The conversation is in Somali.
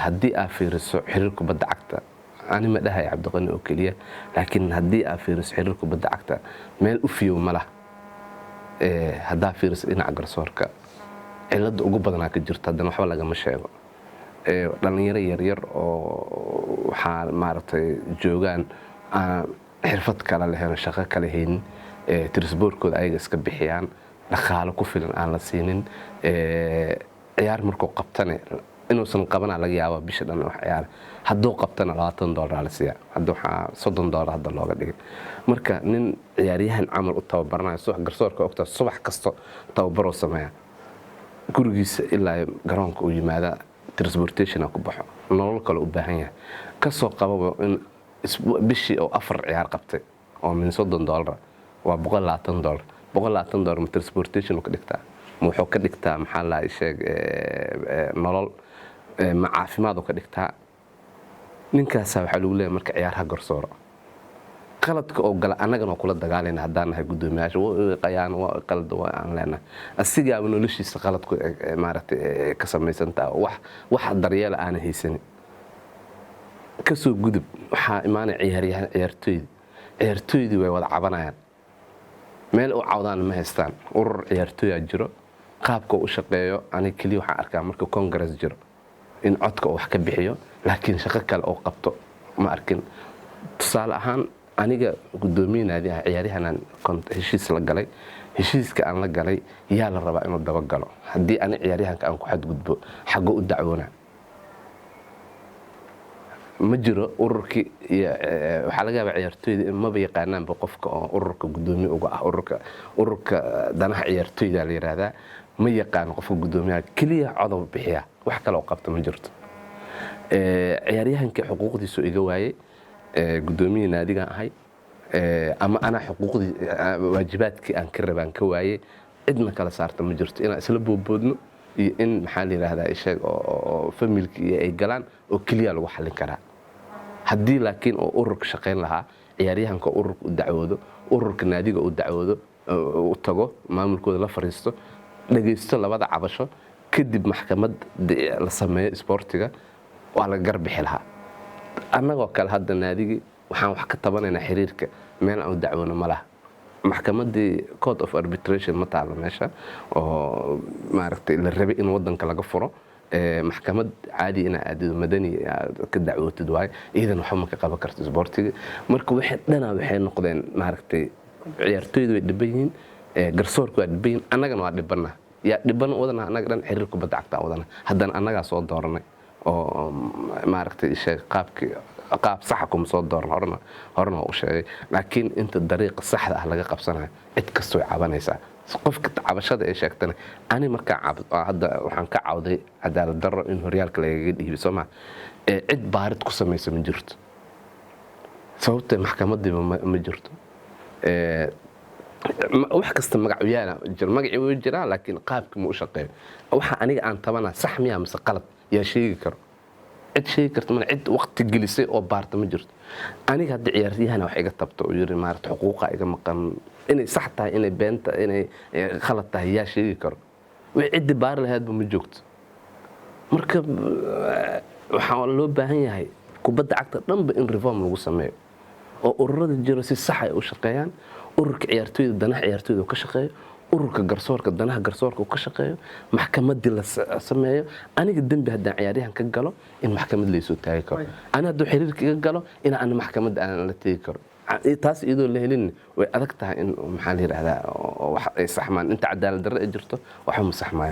haddii aad fiiriso xiriir kubadda cagta ani ma dhahay Cabdiqani oo kaliya laakiin haddii aad fiiriso xiriir kubadda cagta meel u fiyow ma laha haddaa fiiriso dhinaca garsoorka cilada ugu badanaa ka jirta haddana waxba lagama sheego dhalinyaro yaryar oo waxaa maaragtay joogaan xirfad kale leheen shaqo kale haynin tirisboorkooda ayaga iska bixiyaan dhaqaale ku filan aan la siinin ciyaar markuu qabtane inuusan qabanaa laga yaabo bisha dhan wax ciyaar hadduu qabtana $20 la siiyaa hadda waxaa $30 hadda looga dhigay marka nin ciyaaryahan camal u tababaranayo subax garsoorka ogta subax kasto tababaroo sameeya gurigiisa ilaa garoonka uu yimaada transportation ku baxo nolol kale u baahan yahay ka soo qababo in bishii oo 4 ciyaar qabtay oo min $30 waa $120 $120 transportation ka dhigtaa wuxuu ka dhigtaa maxaa la sheeg nolol ma caafimaad ka dhigtaa ninkaas waxa lagu leeyahay marka ciyaaraha garsooro qaladka oo gala anagana kula dagaalayna hadaan nahay gudoomiyaasha oo qayaan waa qalad waa aan leenahay asiga noloshiisa qaladku maaragtay ka sameysanta wax daryeel aan haysan ka soo gudub waxa imaanay ciyaartooydi way wada cabanayaan meel u cawdaan ma haystaan urur ciyaartooy jiro qaabka u shaqeeyo ani kaliya waxa arkaa marka congress jiro in codka wax ka bixiyo laakiin shaqo kale oo qabto ma arkin tusaale ahaan aniga gudoomiyaha ciyaarahan heshiis la galay heshiiska aan la galay yaa la rabaa inuu daba galo hadii aan ciyaarahanka aan ku xadgudbo xago u dacwoona ma jiro ururkii waxa laga yaabaa ciyaartooyda ma yaqaanaan qofka oo ururka gudoomiye uga ah ururka danaha ciyaartooyda la yiraahdaa ma yaqaan qofka gudoomiyaha kaliya codob bixiya wax kale oo qabto ma jirto ciyaaryahanka xuquuqdiisu iga waayay gudoomiye naadiga ahay ama ana xuquuqdi waajibaadkii aan ka rabaan ka waayay cidna kala saarta ma jirto inaan isla boodboodno iyo in maxaa la yiraahdaa isheeg oo familkii ay galaan oo kaliya lagu xalin karaa haddii laakiin oo ururka shaqeyn lahaa ciyaaryahanka ururka u dacwoodo ururka naadiga u dacwoodo u tago maamulkooda la fariisto dhageysto labada cabasho kadib maxkamad la sameeyo sportiga waa la garbixi lahaa annagoo kale hadda naadigi waxaan wax ka tabanaynaa xiriirka meel aan dacwoono ma laha maxkamadii court of arbitration ma taalo meesha oo maaragtay la rabay in wadanka laga furo maxkamad caadi ina aadido madani ka dacwootid waay iidan waxa ma ka qaban karto sportiga marka waxay noqdeen maaragtay ciyaartooydu way dhiban yihiin garsoorku waa dhiban yihiin annagana waa dhibana yaa dhiban wadana annaga dhan xiriir kubadda cagta wadana haddana annagaa soo dooranay oo maaragtay sheeg qaab sax ah kuma soo dooran horna u sheegay laakiin inta dariiq saxda ah laga qabsanayo cid kastoo cabanaysa qofka cabashada ay sheegtana ani marka hadda waxaan ka cawday cadaalad darro in horyaalka laga dhiibay Soomaa cid baarid ku sameeyay ma jirto sababta maxkamadda ma jirto wax kasta magacii way jiraan laakiin qaabka ma u shaqeeyo waxa aniga aan tabana sax miya mise qalad yaa sheegi karo cid sheegi karto ma cid waqti gelisay oo baarta ma jirto aniga hadda ciyaaryahan wax iga tabto oo yiri maarta xuquuqa iga maqan inay sax tahay inay beenta inay khalad tahay yaa sheegi karo way cid baar lahayd ma joogto marka waxa loo baahan yahay kubadda cagta dhanba in reform lagu sameeyo oo ururada jiro si sax ah u shaqeeyaan ururka ciyaartooyda danaha ciyaartooyda ka shaqeeyo ururka garsoorka danaha garsoorka ka shaqeeyo maxkamadii la sameeyo aniga dambi haddaan ciyaaryahan ka galo in maxkamad la soo taagi karo ana hadduu xiriirka iga galo in aan maxkamad aan la taagi karo taas iyadoo la helin way adag tahay in maxaa la yiraahdaa wax ay saxmaan inta cadaalad darro ay jirto waxa ma saxmaayo